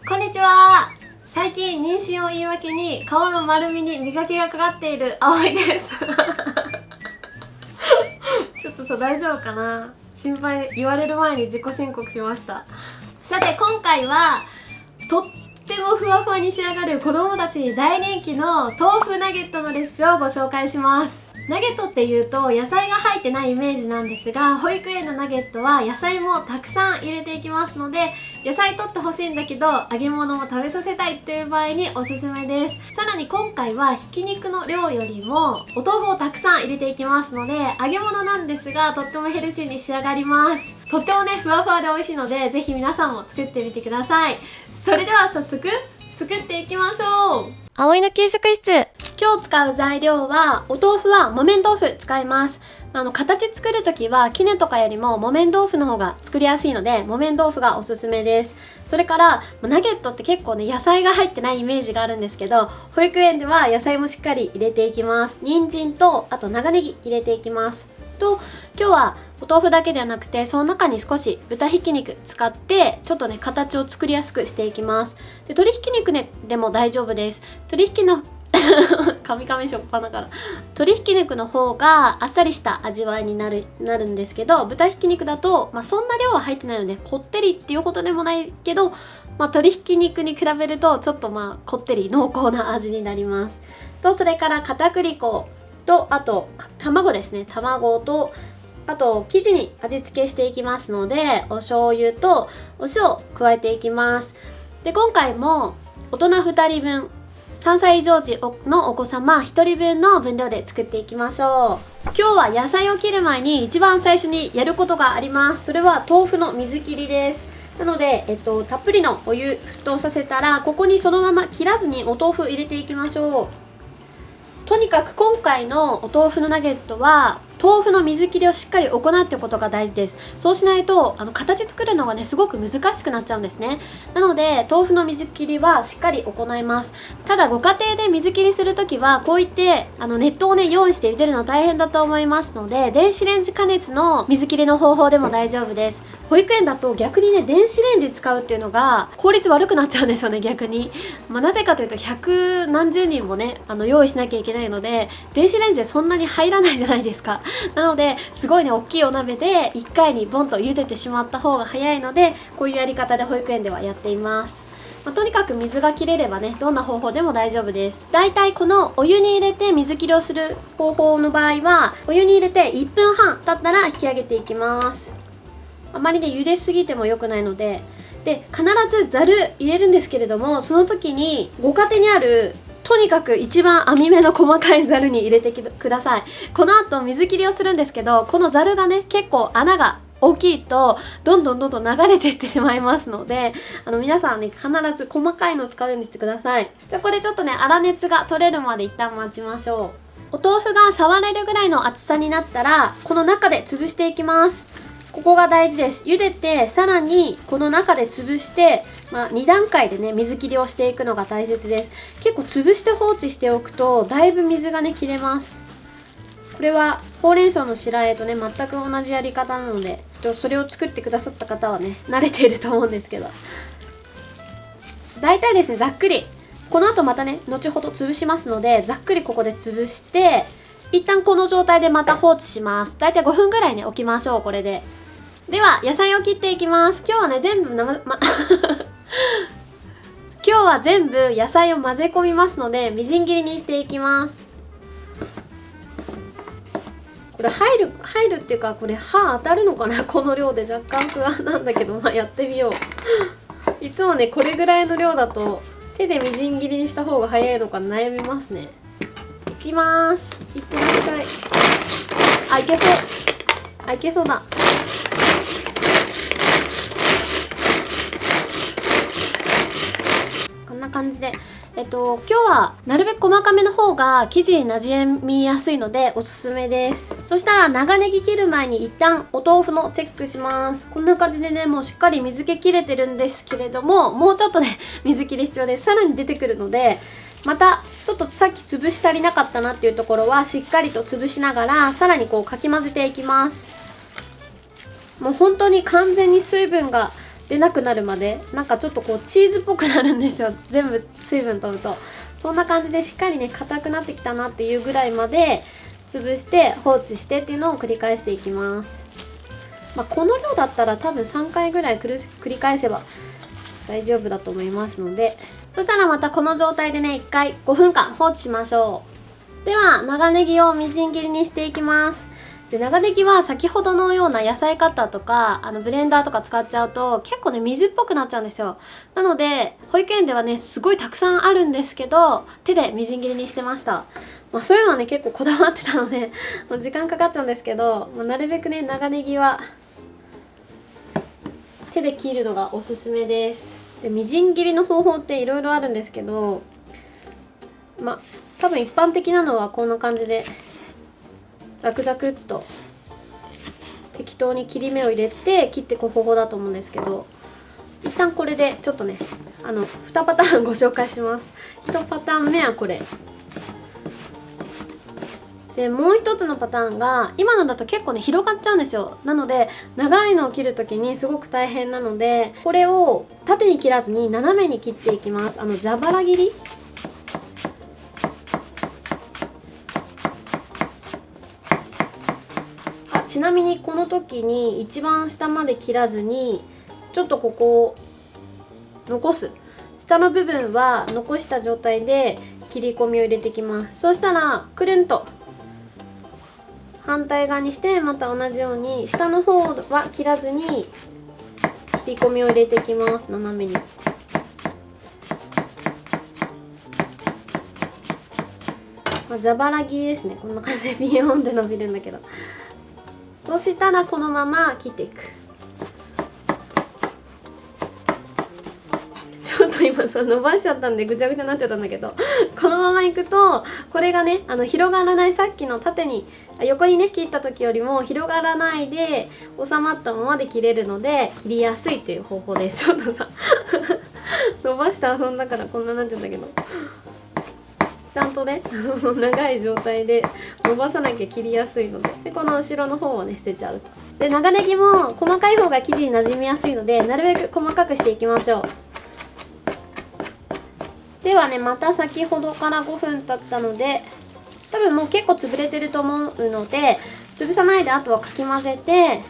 こんにちは。最近妊娠を言い訳に顔の丸みに磨きがかかっている葵ですちょっとさ、大丈夫かな、心配。言われる前に自己申告しました。さて今回はとってもふわふわに仕上がる子供たちに大人気の豆腐ナゲットのレシピをご紹介します。ナゲットっていうと野菜が入ってないイメージなんですが、保育園のナゲットは野菜もたくさん入れていきますので、野菜取ってほしいんだけど揚げ物も食べさせたいっていう場合におすすめです。さらに今回はひき肉の量よりもお豆腐をたくさん入れていきますので、揚げ物なんですがとってもヘルシーに仕上がります。とってもねふわふわで美味しいので、ぜひ皆さんも作ってみてください。それでは早速作っていきましょう。葵の給食室。今日使う材料は、お豆腐は木綿豆腐使います。形作るときはきねとかよりも木綿豆腐の方が作りやすいので、木綿豆腐がおすすめです。それからナゲットって結構ね野菜が入ってないイメージがあるんですけど、保育園では野菜もしっかり入れていきます。人参とあと長ネギ入れていきます。と今日はお豆腐だけではなくて、その中に少し豚ひき肉使ってちょっとね形を作りやすくしていきます。で鶏ひき肉ねでも大丈夫です。鶏ひきのカミカミしょっぱなから、鶏ひき肉の方があっさりした味わいになるんですけど、豚ひき肉だと、そんな量は入ってないのでこってりっていうほどでもないけど、鶏ひき肉に比べるとちょっとこってり濃厚な味になります。とそれから片栗粉とあと卵ですね。卵とあと生地に味付けしていきますので、お醤油とお塩を加えていきます。で今回も大人2人分、3歳以上時のお子様1人分の分量で作っていきましょう。今日は野菜を切る前に一番最初にやることがあります。それは豆腐の水切りです。なので、たっぷりのお湯沸騰させたら、ここにそのまま切らずにお豆腐入れていきましょう。とにかく今回のお豆腐のナゲットは豆腐の水切りをしっかり行うってことが大事です。そうしないと形作るのがねすごく難しくなっちゃうんですね。なので豆腐の水切りはしっかり行います。ただご家庭で水切りするときはこういって熱湯をね用意して茹でるの大変だと思いますので、電子レンジ加熱の水切りの方法でも大丈夫です。保育園だと逆にね電子レンジ使うっていうのが効率悪くなっちゃうんですよね、逆に。なぜかというと百何十人もね用意しなきゃいけないので、電子レンジでそんなに入らないじゃないですか。なのですごいね大きいお鍋で1回にボンと茹でてしまった方が早いので、こういうやり方で保育園ではやっています。とにかく水が切れればねどんな方法でも大丈夫です。だいたいこのお湯に入れて水切りをする方法の場合は、お湯に入れて1分半経ったら引き上げていきます。あまりね茹ですぎても良くないので、必ずざる入れるんですけれども、その時にご家庭にあるとにかく一番網目の細かいざるに入れてください。この後水切りをするんですけど、このざるがね結構穴が大きいとどんどん流れていってしまいますので、皆さんね必ず細かいのを使うようにしてください。じゃあこれちょっとね粗熱が取れるまで一旦待ちましょう。お豆腐が触れるぐらいの厚さになったら、この中で潰していきます。ここが大事です。茹でてさらにこの中で潰して、2段階でね水切りをしていくのが大切です。結構潰して放置しておくとだいぶ水がね切れます。これはほうれん草の白あえとね全く同じやり方なので、それを作ってくださった方はね慣れていると思うんですけど、大体ですねざっくりこの後またね後ほど潰しますので、ざっくりここで潰して一旦この状態でまた放置します。大体5分ぐらいね置きましょう。これででは野菜を切っていきます。今日はね全部今日は全部野菜を混ぜ込みますので、みじん切りにしていきます。これ入るっていうか、これ歯当たるのかな、この量で若干不安なんだけど、やってみよう。いつもねこれぐらいの量だと手でみじん切りにした方が早いのか悩みますね。いきます。いってらっしゃい。いけそう。いけそうだ。こんな感じで、今日はなるべく細かめの方が生地になじみやすいのでおすすめです。そしたら長ネギ切る前に一旦お豆腐のチェックします。こんな感じでねもうしっかり水気切れてるんですけれども、もうちょっとね水切り必要です。さらに出てくるので、またちょっとさっき潰し足りなかったなっていうところはしっかりと潰しながらさらにこうかき混ぜていきます。もう本当に完全に水分が出なくなるまで、なんかちょっとこうチーズっぽくなるんですよ、全部水分取ると。そんな感じでしっかりね硬くなってきたなっていうぐらいまで潰して放置してっていうのを繰り返していきます。この量だったら多分3回ぐらい繰り返せば大丈夫だと思いますので、そしたらまたこの状態でね1回5分間放置しましょう。では長ネギをみじん切りにしていきます。で長ネギは先ほどのような野菜カッターとかブレンダーとか使っちゃうと結構ね水っぽくなっちゃうんですよ。なので保育園ではねすごいたくさんあるんですけど、手でみじん切りにしてました。そういうのはね結構こだわってたので時間かかっちゃうんですけど、なるべくね長ネギは手で切るのがおすすめです。でみじん切りの方法っていろいろあるんですけど、多分一般的なのはこんな感じでザクザクっと適当に切り目を入れて切っていく方法だと思うんですけど、一旦これでちょっとね2パターンご紹介します。1パターン目はこれで、もう一つのパターンが今のだと結構ね広がっちゃうんですよ。なので長いのを切る時にすごく大変なので、これを縦に切らずに斜めに切っていきます。蛇腹切りちなみにこの時に一番下まで切らずにちょっとここを残す、下の部分は残した状態で切り込みを入れていきます。そうしたらくるんと反対側にしてまた同じように下の方は切らずに切り込みを入れていきます。斜めに蛇腹切りですね。こんな感じでビヨーンって伸びるんだけど、そしたらこのまま切っていく。ちょっと今伸ばしちゃったんでぐちゃぐちゃになっちゃったんだけど、このままいくとこれがね広がらない、さっきの縦に横にね切った時よりも広がらないで収まったままで切れるので切りやすいという方法です。ちょっとさ伸ばして遊んだからこんなになっちゃったけど、ちゃんとね長い状態で伸ばさなきゃ切りやすいので、この後ろの方をね捨てちゃうと。で長ネギも細かい方が生地になじみやすいのでなるべく細かくしていきましょう。ではねまた先ほどから5分経ったので多分もう結構潰れてると思うので、潰さないであとはかき混ぜて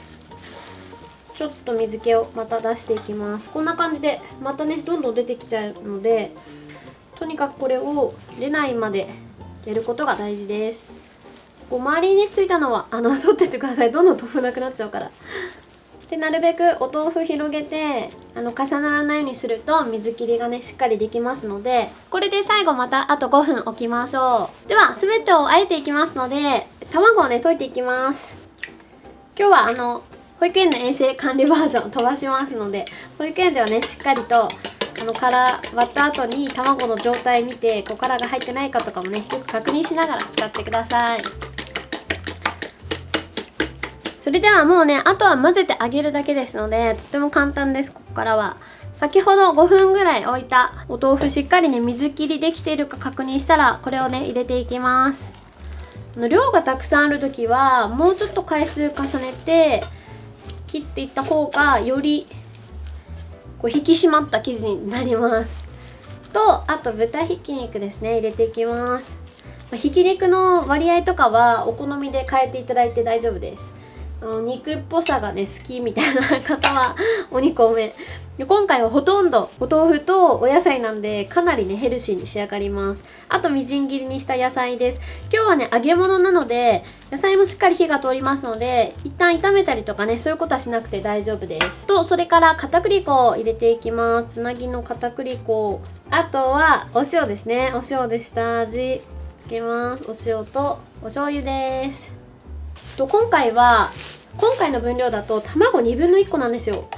ちょっと水気をまた出していきます。こんな感じでまたねどんどん出てきちゃうので、とにかくこれを出ないまでやることが大事です。こう周りについたのは取ってってください。どんどん豆腐なくなっちゃうから。でなるべくお豆腐広げて重ならないようにすると水切りがねしっかりできますので、これで最後またあと5分置きましょう。では全てを和えていきますので卵をね溶いていきます。今日は保育園の衛生管理バージョン飛ばしますので、保育園ではねしっかりと殻割った後に卵の状態見て殻が入ってないかとかもねよく確認しながら使ってください。それではもうねあとは混ぜてあげるだけですのでとっても簡単です。ここからは先ほど5分ぐらい置いたお豆腐しっかりね水切りできているか確認したらこれをね入れていきます。量がたくさんある時はもうちょっと回数重ねて切っていった方がより引き締まった生地になります。とあと豚ひき肉ですね入れていきます。ひき肉の割合とかはお好みで変えていただいて大丈夫です。肉っぽさがね好きみたいな方はお肉多め。今回はほとんどお豆腐とお野菜なんでかなりねヘルシーに仕上がります。あとみじん切りにした野菜です。今日はね揚げ物なので野菜もしっかり火が通りますので一旦炒めたりとかねそういうことはしなくて大丈夫です。とそれから片栗粉を入れていきます。つなぎの片栗粉、あとはお塩ですね。お塩で下味つけます。お塩とお醤油です。今回の分量だと卵1/2個なんですよ。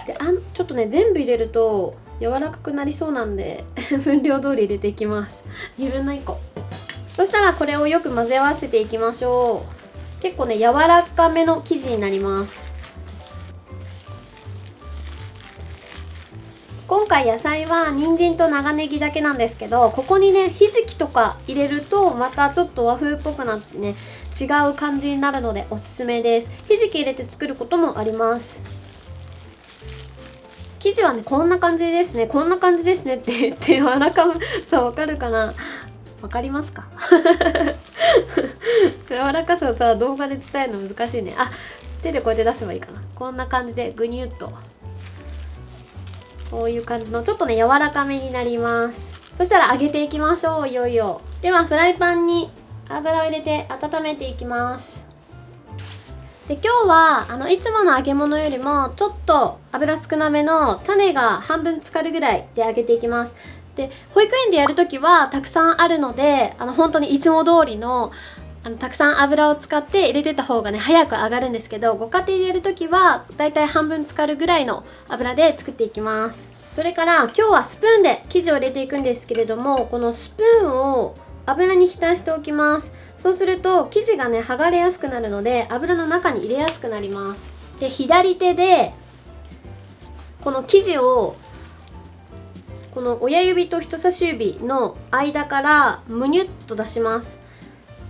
でちょっとね全部入れると柔らかくなりそうなんで分量通り入れていきます。1/2個。そしたらこれをよく混ぜ合わせていきましょう。結構ね柔らかめの生地になります。今回野菜は人参と長ネギだけなんですけど、ここにねひじきとか入れるとまたちょっと和風っぽくなってね違う感じになるのでおすすめです。ひじき入れて作ることもあります。生地はねこんな感じですね、こんな感じですねって言って柔らかさわかるかな、わかりますか柔らかさをさ動画で伝えるの難しいね。あ、手でこうやって出せばいいかな。こんな感じでグニュッとこういう感じのちょっとね柔らかめになります。そしたら揚げていきましょう。いよいよ。ではフライパンに油を入れて温めていきます。で今日はいつもの揚げ物よりもちょっと油少なめの種が半分浸かるぐらいで揚げていきます。で保育園でやるときはたくさんあるので本当にいつも通りのたくさん油を使って入れてた方がね早く揚がるんですけど、ご家庭でやるときはだいたい半分浸かるぐらいの油で作っていきます。それから今日はスプーンで生地を入れていくんですけれども、このスプーンを油に浸しておきます。そうすると生地がね剥がれやすくなるので油の中に入れやすくなります。で左手でこの生地をこの親指と人差し指の間からむにゅっと出します。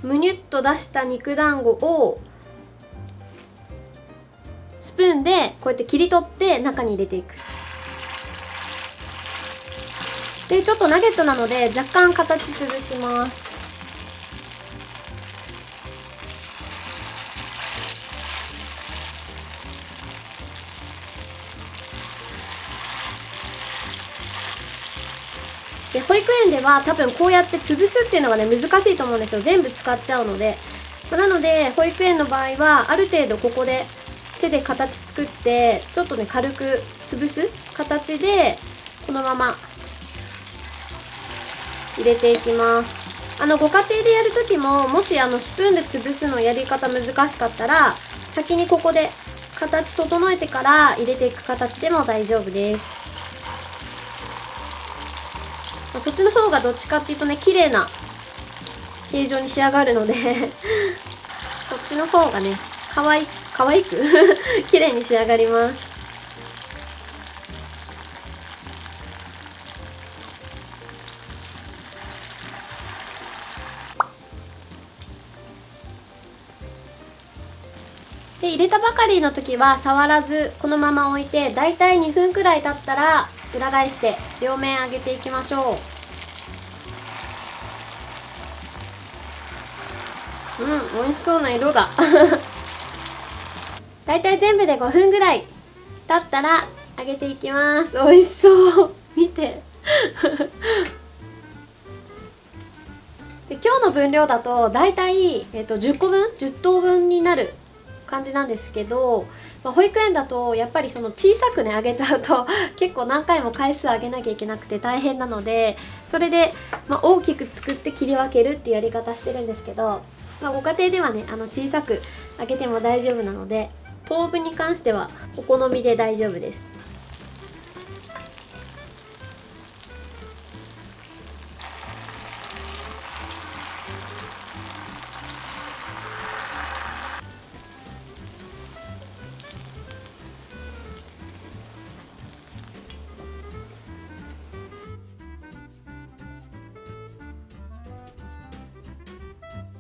むにゅっと出した肉団子をスプーンでこうやって切り取って中に入れていく。でちょっとナゲットなので若干形潰します。で保育園では多分こうやって潰すっていうのがね難しいと思うんですよ。全部使っちゃうので。なので保育園の場合はある程度ここで手で形作ってちょっとね軽く潰す形でこのまま入れていきます。ご家庭でやるときももしスプーンで潰すのやり方難しかったら先にここで形整えてから入れていく形でも大丈夫です。そっちの方がどっちかっていうとね綺麗な形状に仕上がるのでそっちの方がね可愛く綺麗に仕上がります。で入れたばかりの時は触らずこのまま置いてだいたい2分くらい経ったら裏返して両面揚げていきましょう。美味しそうな色だだいたい全部で5分ぐらい経ったら揚げていきます。美味しそう見てで今日の分量だとだいたい10個分10等分になる感じなんですけど、保育園だとやっぱりその小さくね揚げちゃうと結構何回も回数揚げなきゃいけなくて大変なので、それで、大きく作って切り分けるっていうやり方してるんですけど、ご家庭ではね小さく揚げても大丈夫なので等分に関してはお好みで大丈夫です。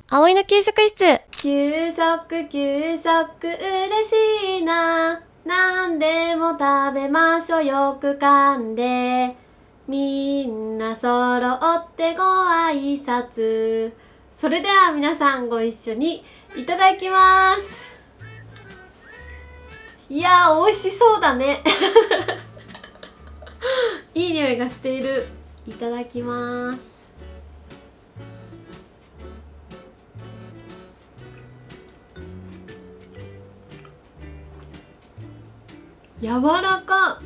葵の給食室。給食嬉しいな。何でも食べましょうよく噛んで。みんな揃ってご挨拶。それでは皆さんご一緒にいただきます。いやー美味しそうだねいい匂いがしている。いただきます。柔らか。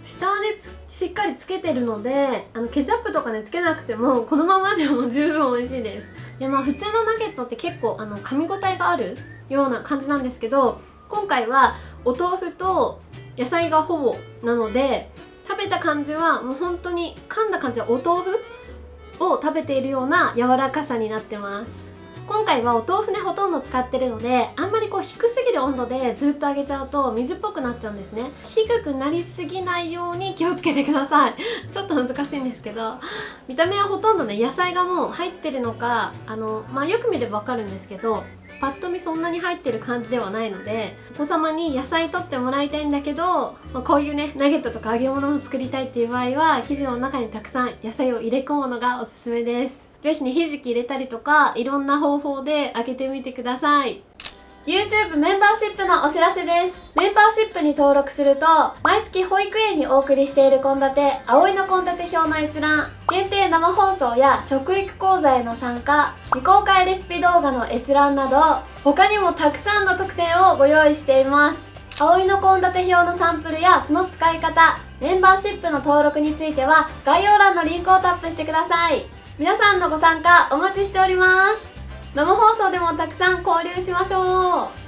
下味しっかりつけてるのでケチャップとかねつけなくてもこのままでも十分美味しいです。で普通のナゲットって結構噛み応えがあるような感じなんですけど、今回はお豆腐と野菜がほぼなので食べた感じはもう本当に噛んだ感じはお豆腐を食べているような柔らかさになってます。今回はお豆腐ねほとんど使ってるので、あんまりこう低すぎる温度でずっと揚げちゃうと水っぽくなっちゃうんですね。低くなりすぎないように気をつけてください。ちょっと難しいんですけど、見た目はほとんどね野菜がもう入ってるのか、よく見ればわかるんですけど、パッと見そんなに入ってる感じではないので、お子様に野菜取ってもらいたいんだけど、こういうねナゲットとか揚げ物を作りたいっていう場合は、生地の中にたくさん野菜を入れ込むのがおすすめです。ぜひね、ひじき入れたりとかいろんな方法で揚げてみてください。 YouTube メンバーシップのお知らせです。メンバーシップに登録すると、毎月保育園にお送りしている献立、葵の献立表の閲覧、限定生放送や食育講座への参加、未公開レシピ動画の閲覧など、他にもたくさんの特典をご用意しています。葵の献立表のサンプルやその使い方、メンバーシップの登録については概要欄のリンクをタップしてください。皆さんのご参加お待ちしております。生放送でもたくさん交流しましょう。